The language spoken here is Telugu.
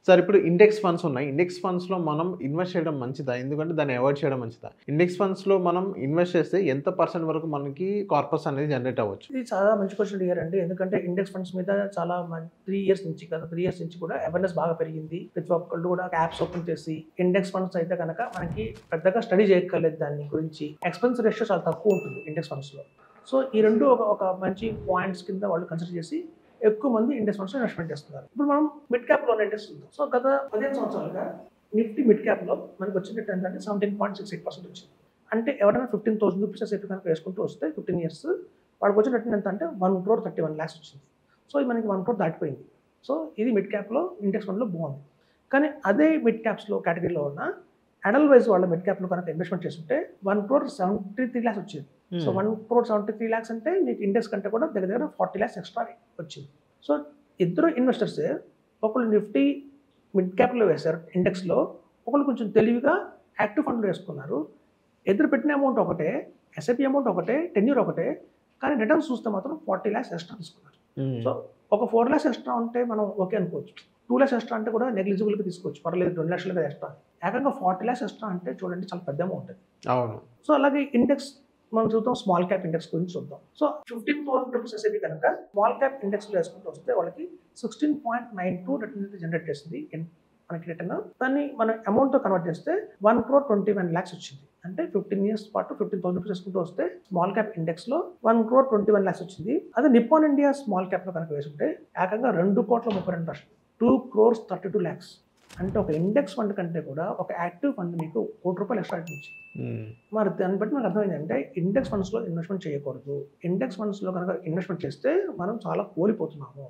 సార్ ఇప్పుడు ఇండెక్స్ ఫండ్స్ ఉన్నాయి. ఇండెక్స్ ఫండ్స్‌లో మనం ఇన్వెస్ట్ చేయడం మంచిదా? ఎందుకంటే దాన్ని అవాయిడ్ చేయడం మంచిదా? ఇండెక్స్ ఫండ్స్‌లో మనం ఇన్వెస్ట్ చేస్తే ఎంత పర్సెంట్ వరకు మనకి కార్పస్ అనేది జనరేట్ అవ్వచ్చు? ఇది చాలా మంచి క్వశ్చన్ అడిగారండి. ఎందుకంటే ఇండెక్స్ ఫండ్స్ మీద చాలా 3 ఇయర్స్ నుంచి గత 3 ఇయర్స్ నుంచి కూడా అవేర్‌నెస్ బాగా పెరిగింది. ప్రతి ఒక్కళ్ళు కూడా యాప్స్ ఓపెన్ చేసి ఇండెక్స్ ఫండ్స్ అయితే గనక మనకి పెద్దగా స్టడీ చేయక్కర్లేదు దాని గురించి. ఎక్స్‌పెన్స్ రేషియో చాలా తక్కువ ఉంటుంది ఇండెక్స్ ఫండ్స్‌లో. సో ఈ 2 ఒక మంచి పాయింట్స్ కింద వాళ్ళు కన్సిడర్ చేసి ఎక్కువ మంది ఇండెక్స్ ఫండ్స్‌లో ఇన్వెస్ట్‌మెంట్ చేస్తున్నారు. ఇప్పుడు మనం మిడ్ క్యాప్ లోన్ ఇండెక్స్ చూద్దాం. సో గత 15 సంవత్సరాలుగా నిఫ్టీ మిడ్ క్యాప్‌లో మనకు వచ్చిన రిటర్న్ ఏంటంటే 17.68% వచ్చింది. అంటే ఎవరైనా 15,000 రూపీస్ ఎస్ఐపి కనుక వేసుకుంటూ వస్తే 15 ఇయర్స్ వాళ్ళకి వచ్చిన రిటర్న్ ఎంత అంటే 1,31,00,000 వచ్చింది. సో ఇది మనకి 1 crore దాటిపోయింది. సో ఇది మిడ్ క్యాప్‌లో ఇండెక్స్ ఫండ్‌లో బాగుంది. కానీ అదే మిడ్ క్యాప్స్‌లో కేటగిరీలో ఉన్న అడల్ వైజ్ వాళ్ళ మిడ్ క్యాప్‌లో కనుక ఇన్వెస్ట్‌మెంట్ చేసుంటే 1,73,00,000 వచ్చేది. సో 1,73,00,000 అంటే మీకు ఇండెక్స్ కంటే కూడా దగ్గర దగ్గర 40,00,000 ఎక్స్ట్రా వచ్చింది. సో ఇద్దరు ఇన్వెస్టర్సే ఒకళ్ళు నిఫ్టీ మిడ్ క్యాప్‌లో వేశారు ఇండెక్స్‌లో, ఒకళ్ళు కొంచెం తెలివిగా యాక్టివ్ ఫండ్‌లో వేసుకున్నారు. ఇద్దరు పెట్టిన అమౌంట్ ఒకటే, ఎస్ఐపి అమౌంట్ ఒకటే, టెన్యూర్ ఒకటే, కానీ రిటర్న్స్ చూస్తే మాత్రం 40,00,000 ఎక్స్ట్రా తీసుకున్నారు. సో ఒక 4,00,000 ఎక్స్ట్రా ఉంటే మనం ఓకే అనుకోవచ్చు. 2,00,000 ఎక్స్ట్రా అంటే కూడా నెగ్లిజిబుల్‌గా తీసుకోవచ్చు. పర్లేదు 2,00,000 కదా ఎక్స్ట్రా. ఏకంగా 40,00,000 ఎక్స్ట్రా అంటే చూడండి చాలా పెద్ద అమౌంట్ అది. అవును. సో అలాగే ఇండెక్స్ మనం చూద్దాం, స్మాల్ క్యాప్ ఇండెక్స్ గురించి చూద్దాం. సో 15,000 రూపీస్ ఎస్ఐపి కనుక స్మాల్ క్యాప్ ఇండెక్స్‌లో వేసుకుంటూ వస్తే వాళ్ళకి 16.92 రిటర్న్ అయితే జనరేట్ చేసింది మనకి రిటర్న్. దాన్ని మనం అమౌంట్‌తో కన్వర్ట్ చేస్తే 1,21,00,000 వచ్చింది. అంటే 15 ఇయర్స్ పాటు 15,000 రూపీస్ వేసుకుంటూ వస్తే స్మాల్ క్యాప్ ఇండెక్స్‌లో 1,21,00,000 వచ్చింది. అదే నిప్పాన్ ఇండియా స్మాల్ క్యాప్‌లో కనుక వేసుకుంటే ఏకంగా 2,32,00,000 2,32,00,000 అంటే ఒక ఇండెక్స్ ఫండ్ కంటే కూడా ఒక యాక్టివ్ ఫండ్ మీకు ₹1,00,00,000 ఎక్స్ట్రా ఇచ్చింది. మరి దాన్ని బట్టి మనకు అర్థమైందంటే ఇండెక్స్ ఫండ్స్‌లో ఇన్వెస్ట్‌మెంట్ చేయకూడదు. ఇండెక్స్ ఫండ్స్‌లో కనుక ఇన్వెస్ట్‌మెంట్ చేస్తే మనం చాలా కోల్పోతున్నాము.